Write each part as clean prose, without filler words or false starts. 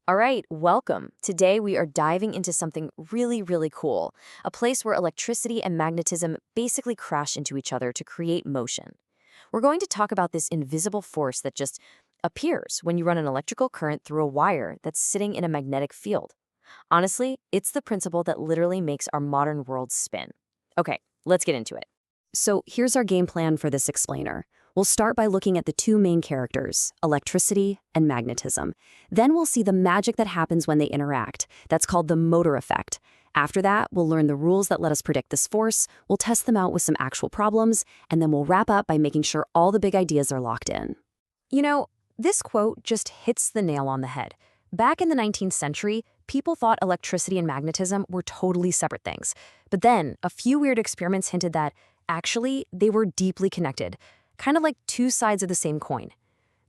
All right, welcome. Today we are diving into something really, really cool, a place where electricity and magnetism basically crash into each other to create motion. We're going to talk about this invisible force that just appears when you run an electrical current through a wire that's sitting in a magnetic field. Honestly, it's the principle that literally makes our modern world spin. Okay, let's get into it. So here's our game plan for this explainer. We'll start by looking at the two main characters, electricity and magnetism. Then we'll see the magic that happens when they interact. That's called the motor effect. After that, we'll learn the rules that let us predict this force, we'll test them out with some actual problems, and then we'll wrap up by making sure all the big ideas are locked in. You know, this quote just hits the nail on the head. Back in the 19th century, people thought electricity and magnetism were totally separate things. But then, a few weird experiments hinted that, actually, they were deeply connected, kind of like two sides of the same coin.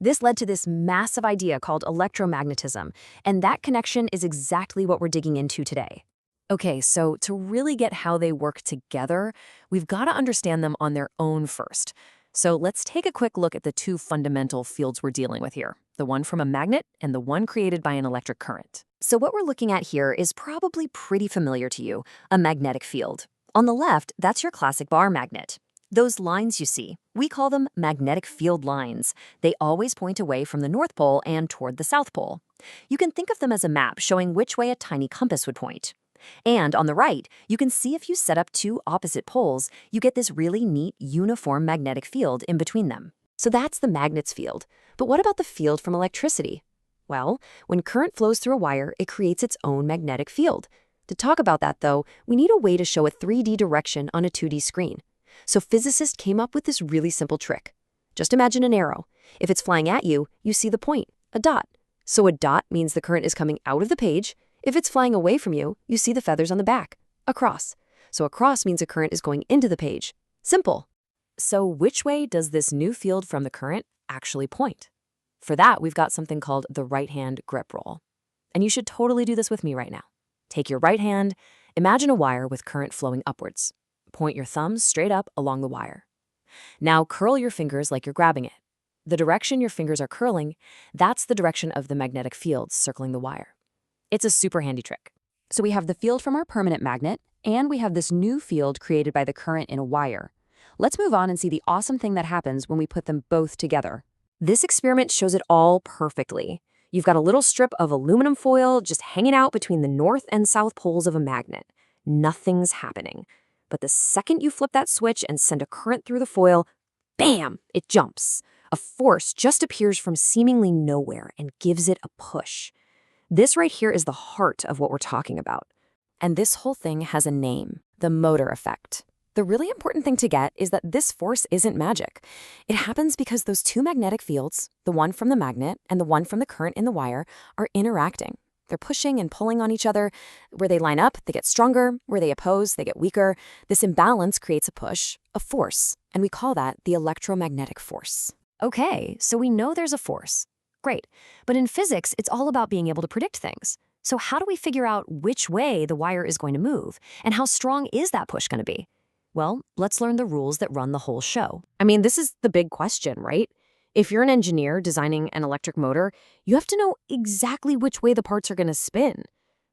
This led to this massive idea called electromagnetism, and that connection is exactly what we're digging into today. Okay, so to really get how they work together, we've got to understand them on their own first. So let's take a quick look at the two fundamental fields we're dealing with here, the one from a magnet and the one created by an electric current. So what we're looking at here is probably pretty familiar to you, a magnetic field. On the left, that's your classic bar magnet. Those lines you see, we call them magnetic field lines. They always point away from the North Pole and toward the South Pole. You can think of them as a map showing which way a tiny compass would point. And on the right, you can see if you set up two opposite poles, you get this really neat uniform magnetic field in between them. So that's the magnet's field. But what about the field from electricity? Well, when current flows through a wire, it creates its own magnetic field. To talk about that, though, we need a way to show a 3D direction on a 2D screen. So physicists came up with this really simple trick. Just imagine an arrow. If it's flying at you, you see the point, a dot. So a dot means the current is coming out of the page. If it's flying away from you, you see the feathers on the back, a cross. So a cross means a current is going into the page. Simple. So which way does this new field from the current actually point? For that, we've got something called the right-hand grip rule. And you should totally do this with me right now. Take your right hand, imagine a wire with current flowing upwards. Point your thumbs straight up along the wire. Now curl your fingers like you're grabbing it. The direction your fingers are curling, that's the direction of the magnetic field circling the wire. It's a super handy trick. So we have the field from our permanent magnet, and we have this new field created by the current in a wire. Let's move on and see the awesome thing that happens when we put them both together. This experiment shows it all perfectly. You've got a little strip of aluminum foil just hanging out between the north and south poles of a magnet. Nothing's happening. But the second you flip that switch and send a current through the foil, bam, it jumps. A force just appears from seemingly nowhere and gives it a push. This right here is the heart of what we're talking about. And this whole thing has a name, the motor effect. The really important thing to get is that this force isn't magic. It happens because those two magnetic fields, the one from the magnet and the one from the current in the wire, are interacting. They're pushing and pulling on each other. Where they line up, they get stronger. Where they oppose, they get weaker. This imbalance creates a push, a force, and we call that the electromagnetic force. Okay, so we know there's a force. Great. But in physics, it's all about being able to predict things. So how do we figure out which way the wire is going to move? And how strong is that push going to be? Well, let's learn the rules that run the whole show. I mean, this is the big question, right? If you're an engineer designing an electric motor, you have to know exactly which way the parts are going to spin.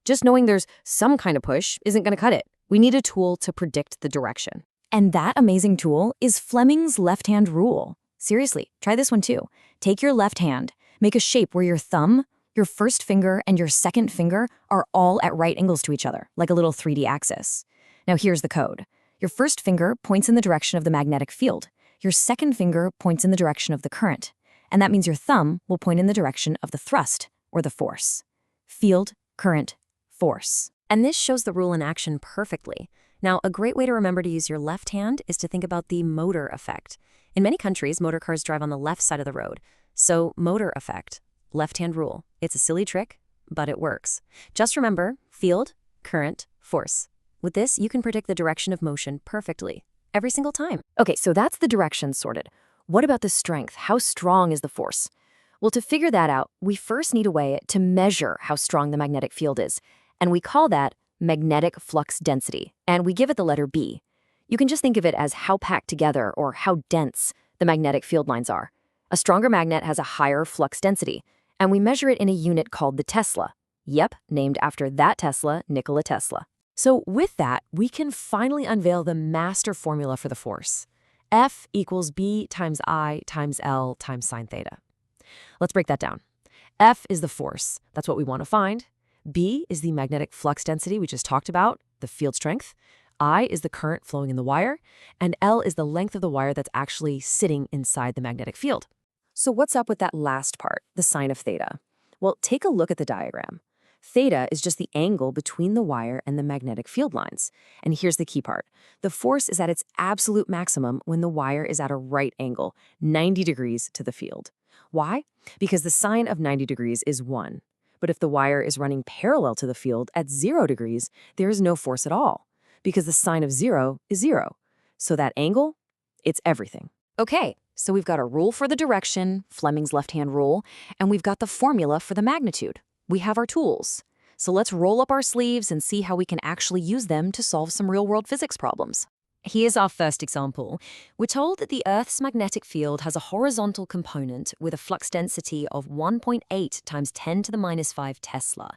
Just knowing there's some kind of push isn't going to cut it. We need a tool to predict the direction. And that amazing tool is Fleming's left-hand rule. Seriously, try this one too. Take your left hand, make a shape where your thumb, your first finger, and your second finger are all at right angles to each other, like a little 3D axis. Now here's the code. Your first finger points in the direction of the magnetic field. Your second finger points in the direction of the current, and that means your thumb will point in the direction of the thrust, or the force. Field, current, force. And this shows the rule in action perfectly. Now, a great way to remember to use your left hand is to think about the motor effect. In many countries, motor cars drive on the left side of the road. So, motor effect, left-hand rule. It's a silly trick, but it works. Just remember, field, current, force. With this, you can predict the direction of motion perfectly. Every single time. Okay, so that's the direction sorted. What about the strength? How strong is the force? Well, to figure that out, we first need a way to measure how strong the magnetic field is, and we call that magnetic flux density, and we give it the letter B. You can just think of it as how packed together or how dense the magnetic field lines are. A stronger magnet has a higher flux density, and we measure it in a unit called the Tesla. Yep, named after that Tesla, Nikola Tesla. So with that, we can finally unveil the master formula for the force. F equals B times I times L times sine theta. Let's break that down. F is the force. That's what we want to find. B is the magnetic flux density we just talked about, the field strength. I is the current flowing in the wire. And L is the length of the wire that's actually sitting inside the magnetic field. So what's up with that last part, the sine of theta? Well, take a look at the diagram. Theta is just the angle between the wire and the magnetic field lines. And here's the key part. The force is at its absolute maximum when the wire is at a right angle, 90 degrees to the field. Why? Because the sine of 90 degrees is 1. But if the wire is running parallel to the field at 0 degrees, there is no force at all, because the sine of 0 is 0. So that angle, it's everything. Okay, so we've got a rule for the direction, Fleming's left-hand rule, and we've got the formula for the magnitude. We have our tools. So let's roll up our sleeves and see how we can actually use them to solve some real-world physics problems. Here's our first example. We're told that the Earth's magnetic field has a horizontal component with a flux density of 1.8 times 10 to the minus 5 Tesla.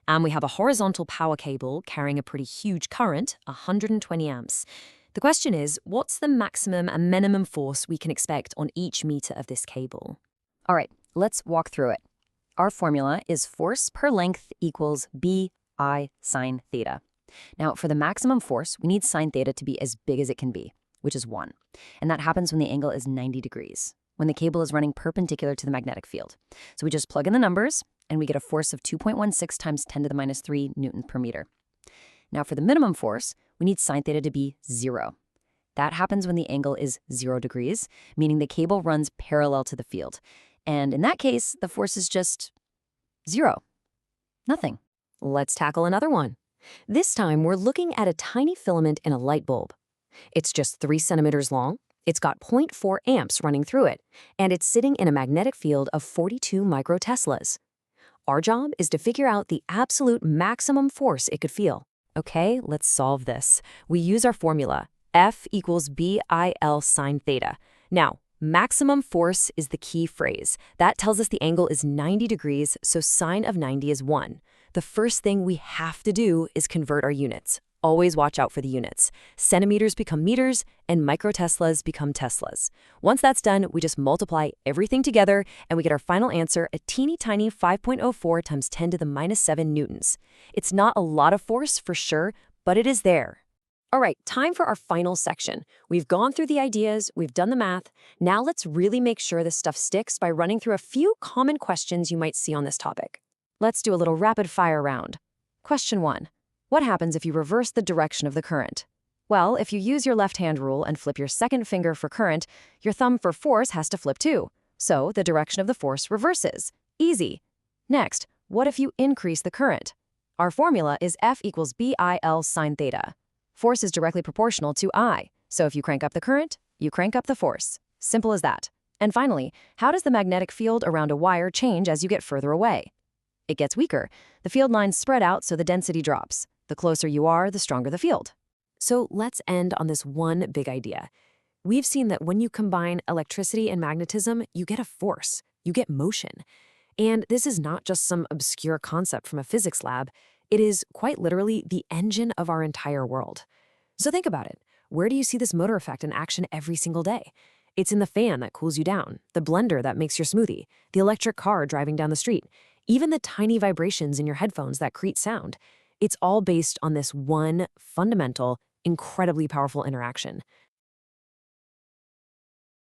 And we have a horizontal power cable carrying a pretty huge current, 120 amps. The question is, what's the maximum and minimum force we can expect on each meter of this cable? All right, let's walk through it. Our formula is force per length equals BI sine theta. Now, for the maximum force, we need sine theta to be as big as it can be, which is 1. And that happens when the angle is 90 degrees, when the cable is running perpendicular to the magnetic field. So we just plug in the numbers, and we get a force of 2.16 times 10 to the minus 3 newtons per meter. Now, for the minimum force, we need sine theta to be 0. That happens when the angle is 0 degrees, meaning the cable runs parallel to the field. And in that case, the force is just 0. Nothing. Let's tackle another one. This time, we're looking at a tiny filament in a light bulb. It's just 3 centimeters long, it's got 0.4 amps running through it, and it's sitting in a magnetic field of 42 microteslas. Our job is to figure out the absolute maximum force it could feel. Okay, let's solve this. We use our formula, F equals BIL sine theta. Now, maximum force is the key phrase. That tells us the angle is 90 degrees, so sine of 90 is 1. The first thing we have to do is convert our units. Always watch out for the units. Centimeters become meters, and microteslas become teslas. Once that's done, we just multiply everything together, and we get our final answer, a teeny tiny 5.04 times 10 to the minus 7 newtons. It's not a lot of force for sure, but it is there. All right, time for our final section. We've gone through the ideas, we've done the math. Now let's really make sure this stuff sticks by running through a few common questions you might see on this topic. Let's do a little rapid-fire round. Question 1. What happens if you reverse the direction of the current? Well, if you use your left-hand rule and flip your second finger for current, your thumb for force has to flip too. So the direction of the force reverses. Easy. Next, what if you increase the current? Our formula is F equals BIL sine theta. Force is directly proportional to I. So if you crank up the current, you crank up the force. Simple as that. And finally, how does the magnetic field around a wire change as you get further away? It gets weaker. The field lines spread out so the density drops. The closer you are, the stronger the field. So let's end on this one big idea. We've seen that when you combine electricity and magnetism, you get a force, you get motion. And this is not just some obscure concept from a physics lab. It is quite literally the engine of our entire world. So think about it. Where do you see this motor effect in action every single day? It's in the fan that cools you down, the blender that makes your smoothie, the electric car driving down the street, even the tiny vibrations in your headphones that create sound. It's all based on this one fundamental, incredibly powerful interaction,